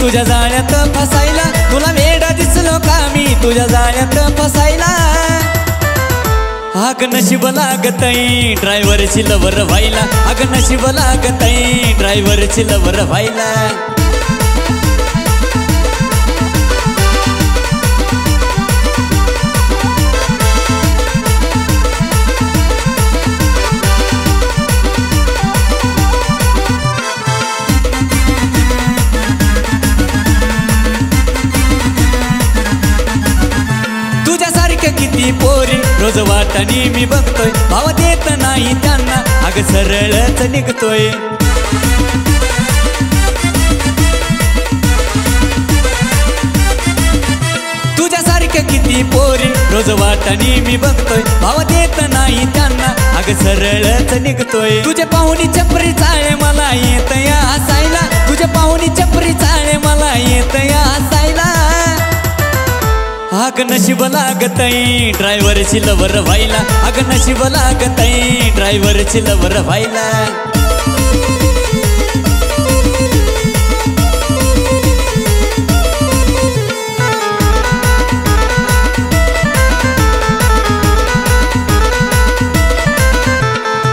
तुझ्या जाळ्यात फसायला, तुला वेडा दिसलो का मी तुझ्या जाळ्यात फसायला। अग नशीब लागतई ड्रायव्हरची लवर व्हायला, अग नशीब लागतई ड्रायव्हरची लवर व्हायला। किती पोरी रोज वाटानी मी बघतोय, भाव देत नाही त्यांना अग सरळच निघतोय। तुझ्यासारख्या किती पोरी रोज वाटानी मी बघतोय, भाव देत नाही त्यांना अग सरळच निघतोय। तुझे पाहुणी चपरी चाळे मला येत या हसायला, तुझे पाहुणी चपरी चाळे मला येत या हसायला। अग नशीब लागतई ड्रायव्हरची लवर व्हायला, अग नशीब लागतई ड्रायव्हरची लवर व्हायला।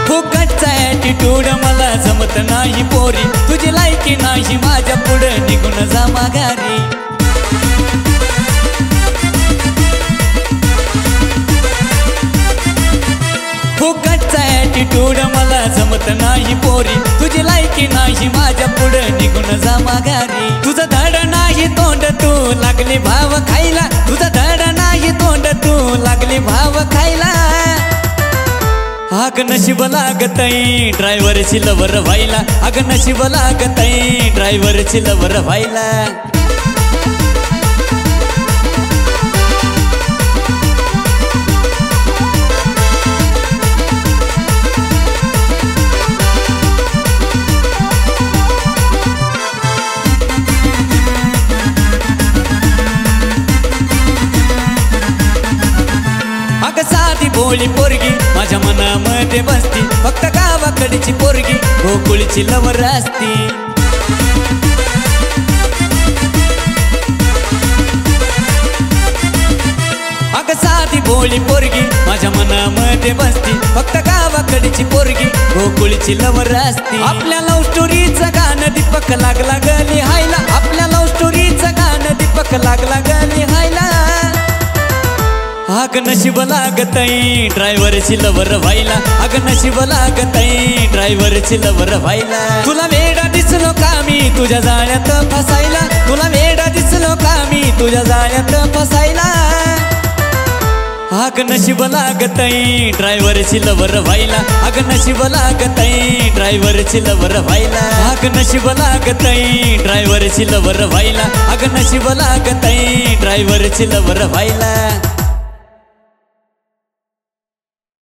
फुकटचा ॲटिट्यूड मला जमत नाही पोरी, तुझी लायकी नाही माझ्या पुढे निघून जा माघारी। फुकटचा ॲटिट्यूड मला जमत नाही पोरी, तुझी लायकी नाही माझ्या पुढे निघून जा माघारी। तुझं धड नाही तोंड तू लागली भाव खायला, तुझं धड नाही तोंड तू लागली भाव खायला। अग नशीब लागतई ड्रायव्हरची लवर व्हायला, अग नशीब लागतई ड्रायव्हरची लवर व्हायला। साधी भोळी पोरगी माझ्या मनामध्ये बसती, फक्त गावाकडची पोरगी गोकुळची लवर असती। अग साधी भोळी पोरगी माझ्या मनामध्ये बसती, फक्त गावाकडची पोरगी गोकुळची लवर असती। आपल्या लव्ह स्टोरीचं गाणं दीपक लागला गली हायला, आपल्या लव्ह स्टोरीचं गाणं दीपक लागला गली हायला। अग नशीब लागतई ड्रायव्हरची लवर व्हायला, अग नशीब लागतई ड्रायव्हरची लवर व्हायला। तुला वेडा दिसलो का मी तुझ्या जाळ्यात फसायला, तुला वेडा दिसलो का मी तुझ्या जाळ्यात फसायला। अग नशीब लागतई ड्रायव्हरची लवर व्हायला, अग नशीब लागतई ड्रायव्हरची लवर व्हायला। अग नशीब लागतई ड्रायव्हरची लवर व्हायला, अग नशीब लागतई ड्रायव्हरची लवर व्हायला।